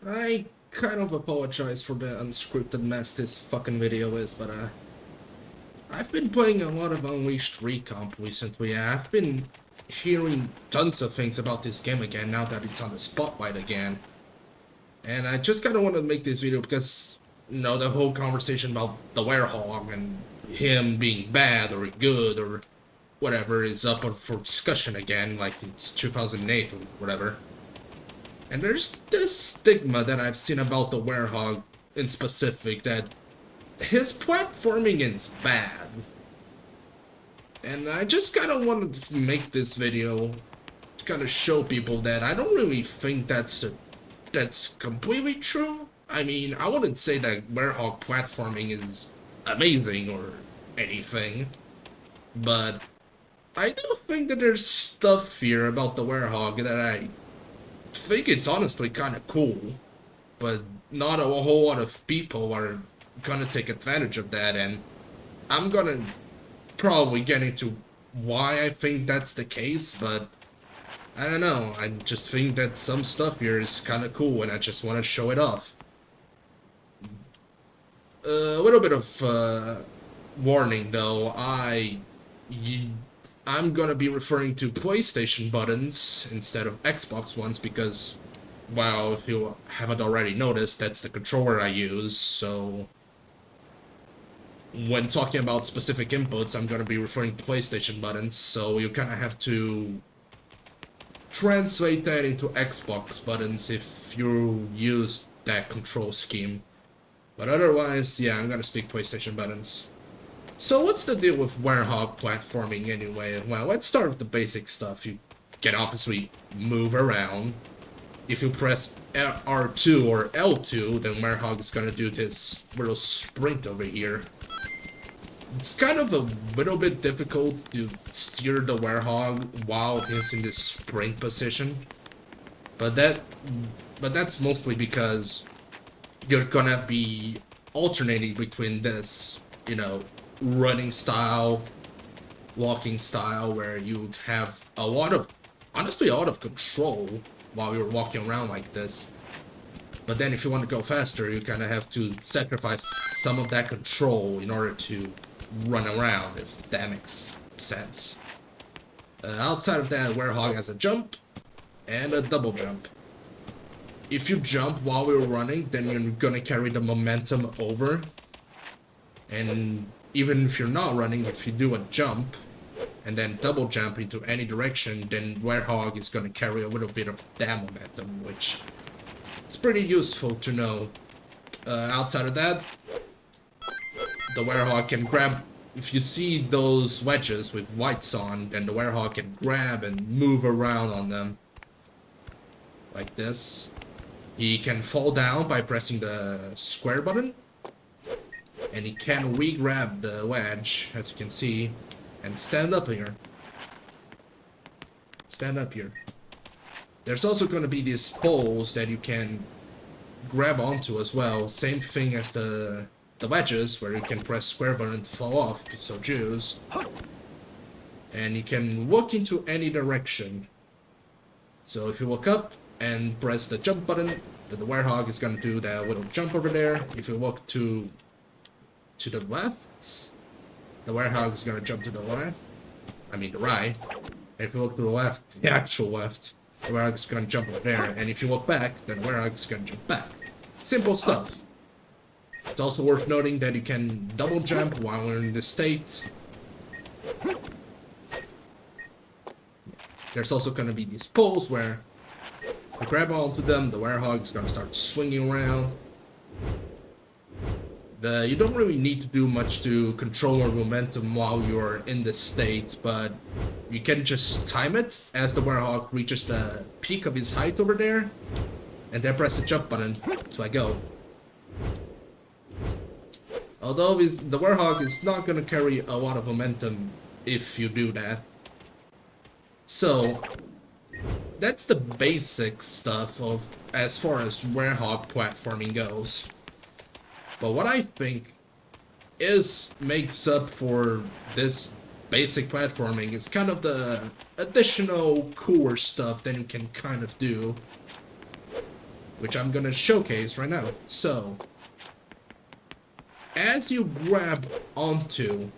I kind of apologize for the unscripted mess this fucking video is, but I've been playing a lot of Unleashed Recomp recently. I've been hearing tons of things about this game again now that it's on the spotlight again. And I just kind of want to make this video because, the whole conversation about the Werehog and him being bad or good or whatever is up for discussion again, like it's 2008 or whatever. And there's this stigma that I've seen about the Werehog in specific that his platforming is bad. And I just kind of wanted to make this video to kind of show people that I don't really think that's completely true. I mean, I wouldn't say that Werehog platforming is amazing or anything, but I do think that there's stuff here about the Werehog that I think it's honestly kind of cool, but not a whole lot of people are gonna take advantage of that, and I'm gonna probably get into why I think that's the case, but I don't know, I just think that some stuff here is kind of cool and I just want to show it off. A little bit of warning though, I'm gonna be referring to PlayStation buttons instead of Xbox ones because, well, if you haven't already noticed, that's the controller I use, so when talking about specific inputs, I'm gonna be referring to PlayStation buttons, so you kinda have to translate that into Xbox buttons if you use that control scheme. But otherwise, yeah, I'm gonna stick PlayStation buttons. So what's the deal with Werehog platforming anyway? Well, let's start with the basic stuff. You can obviously move around. If you press R2 or L2, then Werehog is gonna do this little sprint over here. It's kind of a little bit difficult to steer the Werehog while he's in this sprint position, but that's mostly because you're gonna be alternating between this, running style, walking style, where you have honestly a lot of control while you're walking around like this. But then if you want to go faster, you kind of have to sacrifice some of that control in order to run around, if that makes sense. Outside of that, Werehog has a jump and a double jump. If you jump while we're running, then you're gonna carry the momentum over. And even if you're not running, if you do a jump and then double jump into any direction, then Werehog is gonna carry a little bit of that momentum, which is pretty useful to know. Outside of that, the Werehog can grab, if you see those wedges with whites on, then the Werehog can grab and move around on them. Like this. He can fall down by pressing the square button. And he can re-grab the wedge, as you can see, and stand up here. Stand up here. There's also going to be these poles that you can grab onto as well. Same thing as the wedges, where you can press square button to fall off, if you so choose. And you can walk into any direction. So if you walk up and press the jump button, then the Werehog is going to do that little jump over there. If you walk to the left, the Werehog is going to jump to the left. I mean the right. And if you look to the left, the actual left, the Werehog is going to jump over there. And if you look back, then the Werehog is going to jump back. Simple stuff. It's also worth noting that you can double jump while you're in this state. There's also going to be these poles where you grab onto them, the Werehog is going to start swinging around. You don't really need to do much to control your momentum while you're in this state, but you can just time it as the Werehog reaches the peak of his height over there, and then press the jump button to go. Although the Werehog is not going to carry a lot of momentum if you do that. So, that's the basic stuff of as far as Werehog platforming goes. But what I think makes up for this basic platforming is kind of the additional cooler stuff that you can kind of do. which I'm gonna showcase right now. So, as you grab onto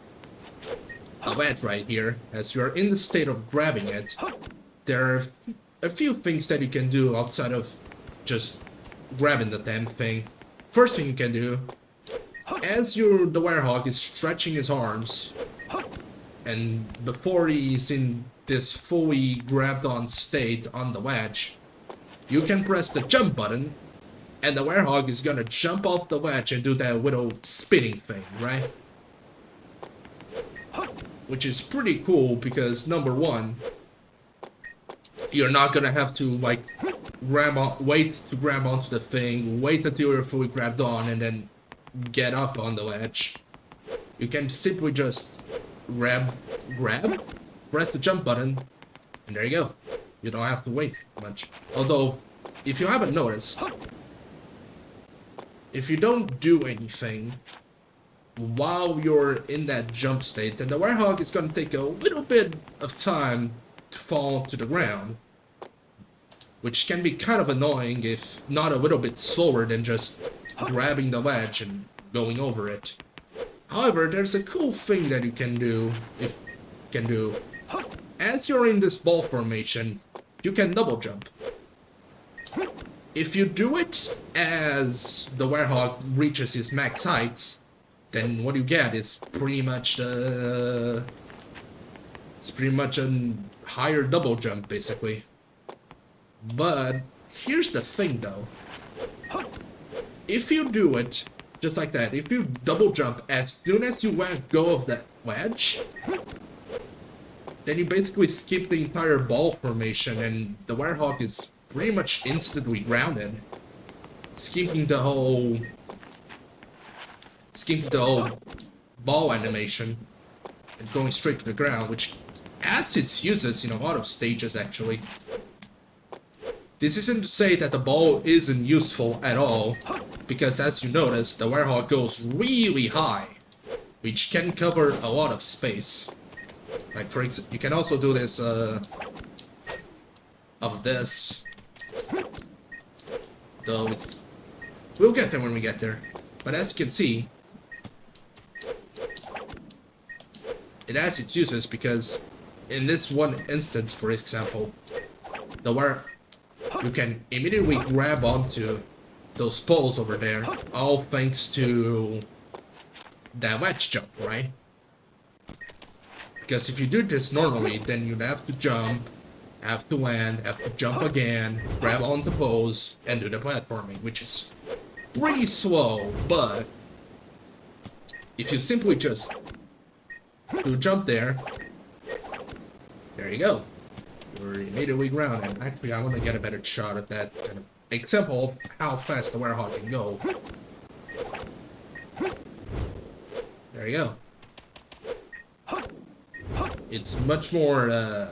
a wedge right here, as you're in the state of grabbing it, there are a few things that you can do outside of just grabbing the damn thing. First thing you can do, as the Werehog is stretching his arms, and before he's in this fully grabbed on state on the wedge, you can press the jump button, and the Werehog is gonna jump off the wedge and do that little spinning thing, right? Which is pretty cool because, number one, you're not gonna have to like wait to grab onto the thing, wait until you're fully grabbed on, and then get up on the wedge. You can simply just grab, press the jump button, and there you go. You don't have to wait much. Although, if you haven't noticed, if you don't do anything while you're in that jump state, then the Werehog is going to take a little bit of time to fall to the ground, which can be kind of annoying if not a little bit slower than just grabbing the wedge and going over it. However, there's a cool thing that you can do. As you're in this ball formation, you can double jump. If you do it as the Werehog reaches his max height, then what you get is pretty much a higher double jump, basically. But here's the thing, though. If you do it just like that, if you double jump as soon as you let go of that wedge, then you basically skip the entire ball formation, and the Werehog is pretty much instantly grounded, skipping the whole ball animation and going straight to the ground, which has its uses in a lot of stages, actually. This isn't to say that the ball isn't useful at all, because as you notice, the Werehog goes really high, which can cover a lot of space. Like, for example, you can also do this of this, though we'll get there when we get there. But as you can see, it has its uses, because in this one instance, for example, you can immediately grab onto those poles over there, all thanks to that wedge jump, right? Because if you do this normally, then you'd have to jump, have to land, have to jump again, grab on the poles, and do the platforming, which is pretty slow. But if you simply just do jump there you go. You're immediately grounded. Actually, I want to get a better shot at that kind of example of how fast the Werehog can go. There you go. It's much more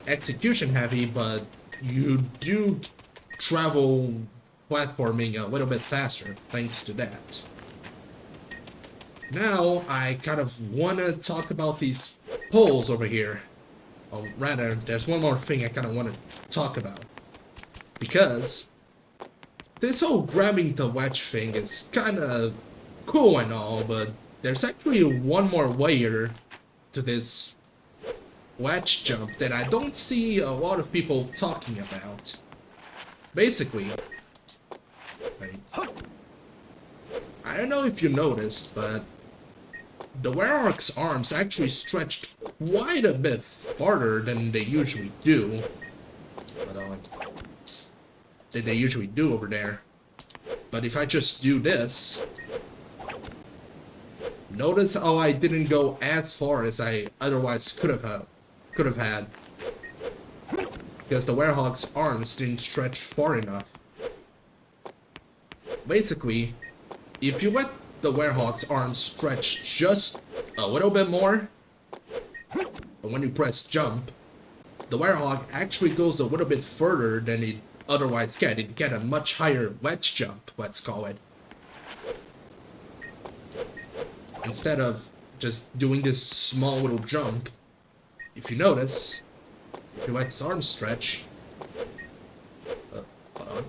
execution heavy, but you do travel platforming a little bit faster thanks to that. Now, I kind of want to talk about these poles over here. Or rather, there's one more thing I kind of want to talk about. Because this whole grabbing the wedge thing is kind of cool and all, but there's actually one more layer to this wedge jump that I don't see a lot of people talking about. Basically, I don't know if you noticed, but the Werehog's arms actually stretched quite a bit farther than they usually do. Than they usually do over there. But if I just do this, notice how I didn't go as far as I otherwise could have had. Because the Werehog's arms didn't stretch far enough. Basically, if you let the Werehog's arms stretch just a little bit more, but when you press jump, the Werehog actually goes a little bit further than it otherwise get. It get a much higher wedge jump, let's call it. Instead of just doing this small little jump, if you notice, if you let his arms stretch, hold on.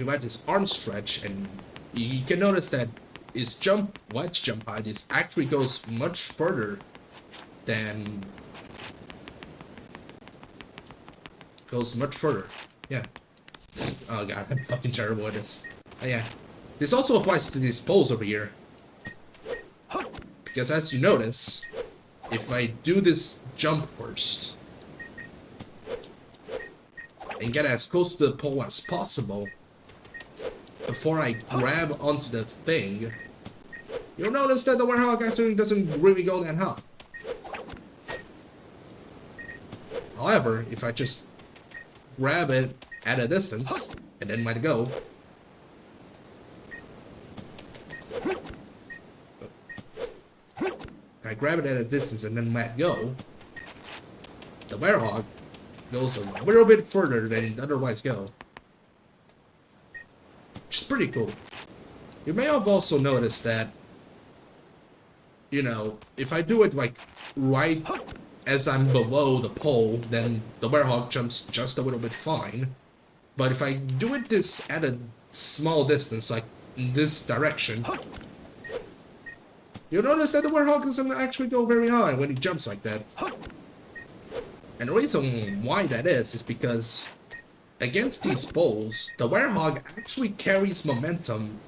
if you add this arm stretch, and you can notice that his wedge jump height actually goes much further than Yeah. Oh god, I'm fucking terrible at this. Oh, yeah. This also applies to these poles over here. Because as you notice, if I do this jump first and get as close to the pole as possible before I grab onto the thing, you'll notice that the Werehog actually doesn't really go that high. However, if I just grab it at a distance and then let it go, I grab it at a distance and then let go, the Werehog goes a little bit further than it otherwise go. Which is pretty cool. You may have also noticed that, you know, if I do it like right as I'm below the pole, then the Werehog jumps just a little bit fine. But if I do it this at a small distance, like in this direction, you'll notice that the Werehog doesn't actually go very high when he jumps like that. And the reason why that is because against these poles, the Werehog actually carries momentum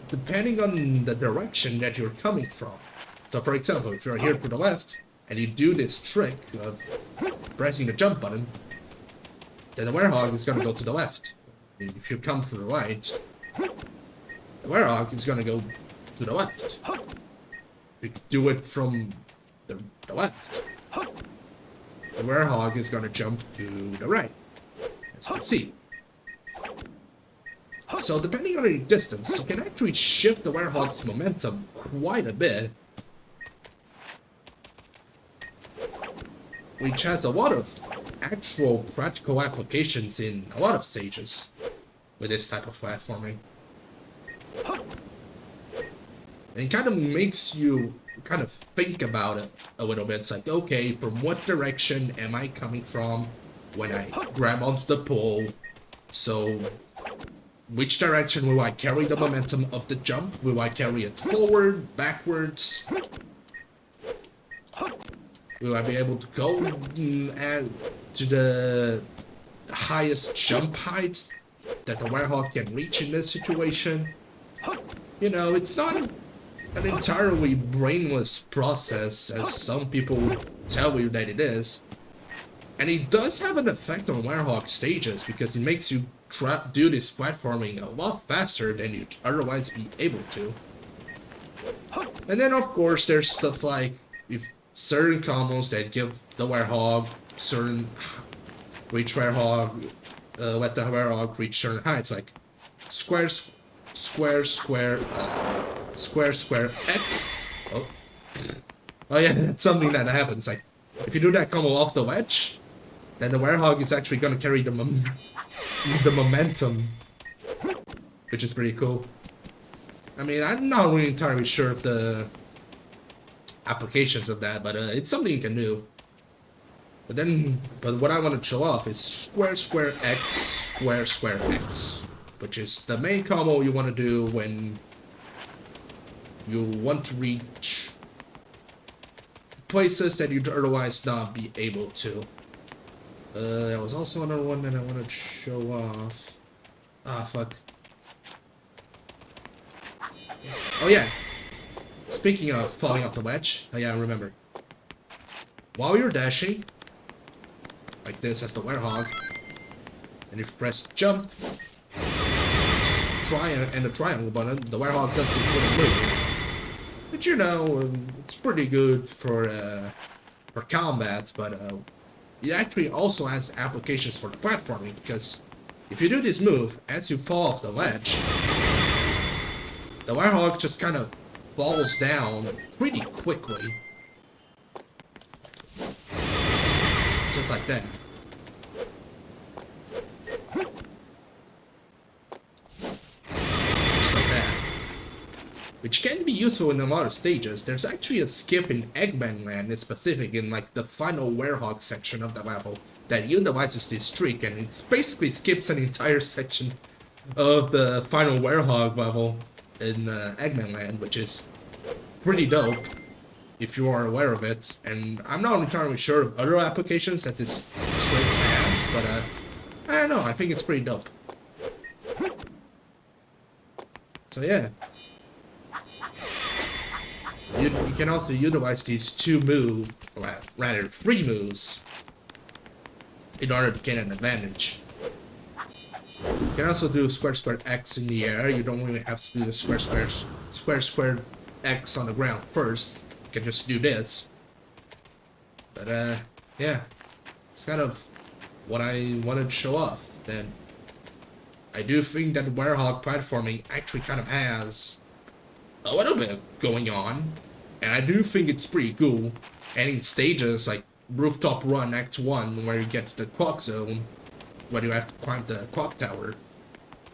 depending on the direction that you're coming from. So for example, if you're here to the left, and you do this trick of pressing the jump button, then the Werehog is gonna go to the left. And if you come to the right, the Werehog is gonna go to the left. If you do it from the left, the Werehog is gonna jump to the right, as you can see. So depending on your distance, you can actually shift the Werehog's momentum quite a bit, which has a lot of actual practical applications in a lot of stages with this type of platforming. And it kind of makes you kind of think about it a little bit. It's like, okay, from what direction am I coming from when I grab onto the pole? So, which direction will I carry the momentum of the jump? Will I carry it forward, backwards? Will I be able to go to the highest jump height that the Werehog can reach in this situation? You know, it's not an entirely brainless process, as some people would tell you that it is. And it does have an effect on Werehog stages, because it makes you do this platforming a lot faster than you'd otherwise be able to. And then of course there's stuff like if certain combos that give the Werehog certain reach Werehog, let the Werehog reach certain heights, like square, square, square, square, square, X. Oh yeah, that's something that happens. Like if you do that combo off the ledge, then the Werehog is actually gonna carry the momentum, which is pretty cool. I mean, I'm not really entirely sure of the applications of that, but it's something you can do. But what I want to show off is square, square, X, square, square, X, which is the main combo you want to do when you want to reach places that you'd otherwise not be able to. There was also another one that I wanted to show off. Ah, fuck. Oh yeah. Speaking of falling off the ledge, oh yeah, I remember. While you're dashing, like this as the Werehog, and if you press jump, and the triangle button, the Werehog does this little move. But you know, it's pretty good for combat, but it actually also has applications for platforming, because if you do this move, as you fall off the ledge, the Werehog just kind of falls down pretty quickly. Just like that. Just like that. Which can be useful in a lot of stages. There's actually a skip in Eggman Land in specific, in like the final Werehog section of the level, that utilizes this trick, and it basically skips an entire section of the final Werehog level in Eggman Land, which is pretty dope if you are aware of it. And I'm not entirely sure of other applications that this trick has, but I don't know. I think it's pretty dope. So yeah, you can also utilize these two moves, or rather three moves, in order to gain an advantage. You can also do square square X in the air. You don't really have to do the square X on the ground first. You can just do this. But yeah, it's kind of what I wanted to show off. Then I do think that Werehog platforming actually kind of has a little bit going on, and I do think it's pretty cool. And in stages like Rooftop Run Act 1, where you get to the clock zone, where you have to climb the clock tower,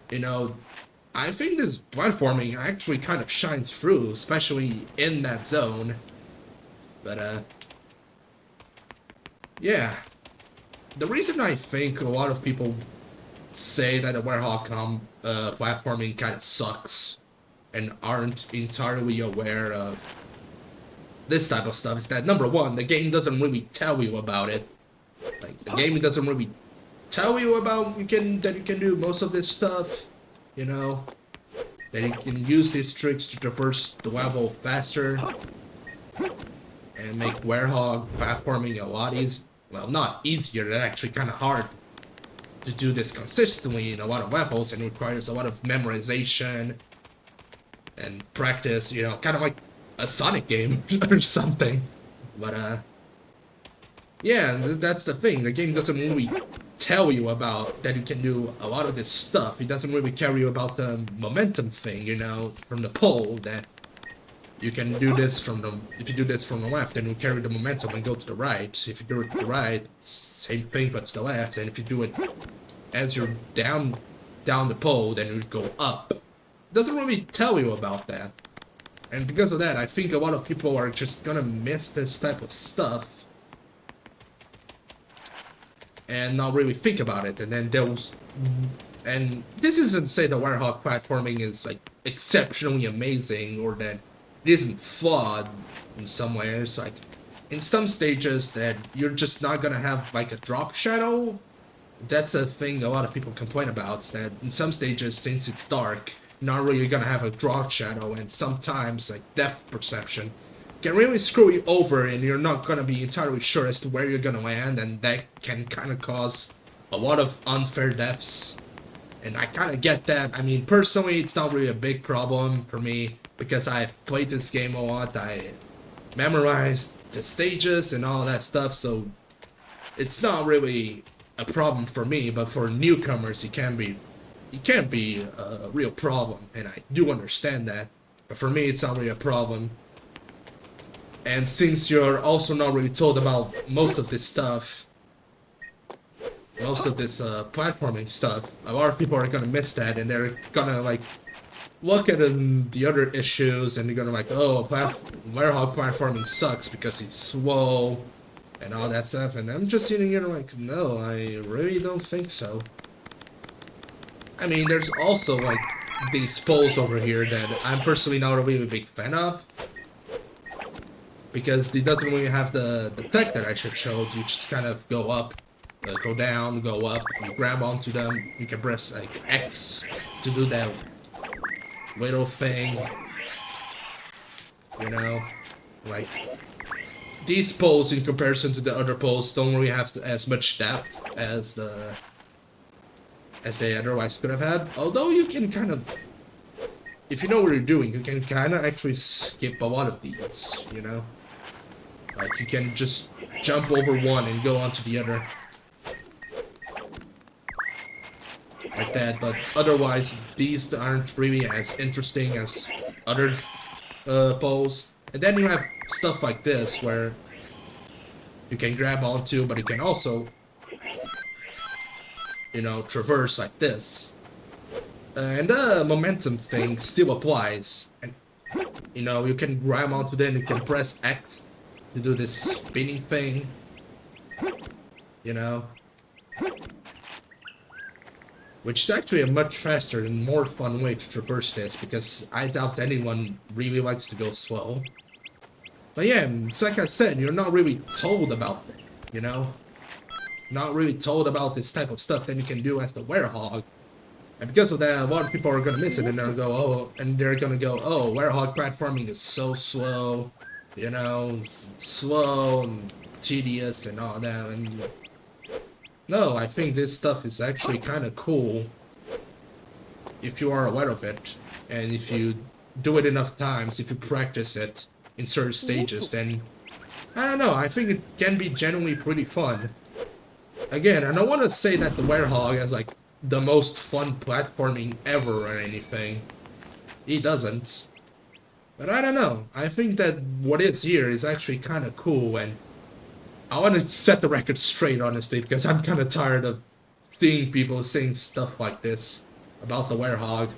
you know, I think this platforming actually kind of shines through, especially in that zone. But yeah, the reason I think a lot of people say that the Werehog platforming kind of sucks and aren't entirely aware of this type of stuff is that, number one, the game doesn't really tell you about it. Like, the game doesn't really tell you about that you can do most of this stuff, you know, that you can use these tricks to traverse the level faster and make Werehog platforming a lot easier. Well, not easier, it's actually kind of hard to do this consistently in a lot of levels, and it requires a lot of memorization and practice, you know, kind of like a Sonic game or something. But yeah, that's the thing. The game doesn't really tell you about that you can do a lot of this stuff. It doesn't really tell you about the momentum thing, you know, from the pole, that you can do this from the, if you do this from the left, then you carry the momentum and go to the right. If you do it to the right, same thing but to the left. And if you do it as you're down the pole, then you go up. It doesn't really tell you about that. And because of that, I think a lot of people are just gonna miss this type of stuff and not really think about it, and then those, and this isn't to say the Werehog platforming is like exceptionally amazing or that it isn't flawed in some ways. Like, in some stages that you're just not gonna have like a drop shadow. That's a thing a lot of people complain about, is that in some stages, since it's dark, you're not really gonna have a drop shadow, and sometimes like depth perception can really screw you over, and you're not gonna be entirely sure as to where you're gonna land, and that can kind of cause a lot of unfair deaths. And I kind of get that. I mean, personally, it's not really a big problem for me because I've played this game a lot. I memorized the stages and all that stuff, so it's not really a problem for me. But for newcomers, it can be a real problem, and I do understand that. But for me, it's not really a problem. And since you're also not really told about most of this stuff, most of this platforming stuff, a lot of people are gonna miss that, and they're gonna like look at the other issues, and they're gonna like, oh, Werehog platforming sucks because it's slow and all that stuff. And I'm just sitting here like, no, I really don't think so. I mean, there's also like these poles over here that I'm personally not really a big fan of, because it doesn't really have the tech that I should show. You just kind of go up, go down, go up, you grab onto them, you can press like X to do that little thing, you know, like these poles in comparison to the other poles don't really have as much depth as they otherwise could have had. Although you can kind of, if you know what you're doing, you can kind of actually skip a lot of these, you know? Like, you can just jump over one and go onto the other. Like that, but otherwise, these aren't really as interesting as other poles. And then you have stuff like this, where you can grab onto, but you can also, you know, traverse like this. And the momentum thing still applies. And, you know, you can grab onto them, you can press X to do this spinning thing, you know. which is actually a much faster and more fun way to traverse this, because I doubt anyone really likes to go slow. But yeah, it's like I said, you're not really told about it, you know? Not really told about this type of stuff that you can do as the Werehog. And because of that, a lot of people are gonna miss it, and they're gonna go, oh, Werehog platforming is so slow, you know, it's slow and tedious and all that, and no, I think this stuff is actually kind of cool if you are aware of it, and if you do it enough times, if you practice it in certain stages, then, I don't know, I think it can be genuinely pretty fun. Again, I don't want to say that the Werehog has, like, the most fun platforming ever or anything. He doesn't. But I don't know, I think that what is here is actually kind of cool, and I want to set the record straight, honestly, because I'm kind of tired of seeing people saying stuff like this about the Werehog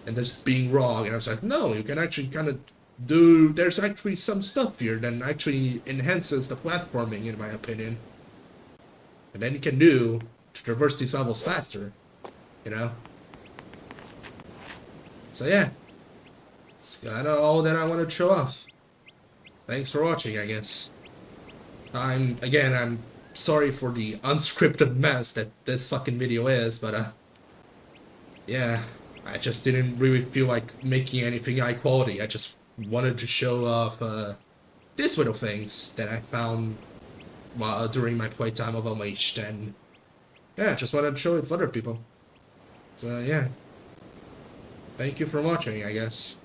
and just being wrong. And I was like, no, you can actually kind of do. There's actually some stuff here that actually enhances the platforming, in my opinion. And then you can do to traverse these levels faster, you know? So yeah, it's kind of all that I want to show off. Thanks for watching, I guess. I'm sorry for the unscripted mess that this fucking video is, but yeah, I just didn't really feel like making anything high quality. I just wanted to show off these little things that I found during my playtime of Unleashed, and yeah, just wanted to show it to other people. So yeah, thank you for watching, I guess.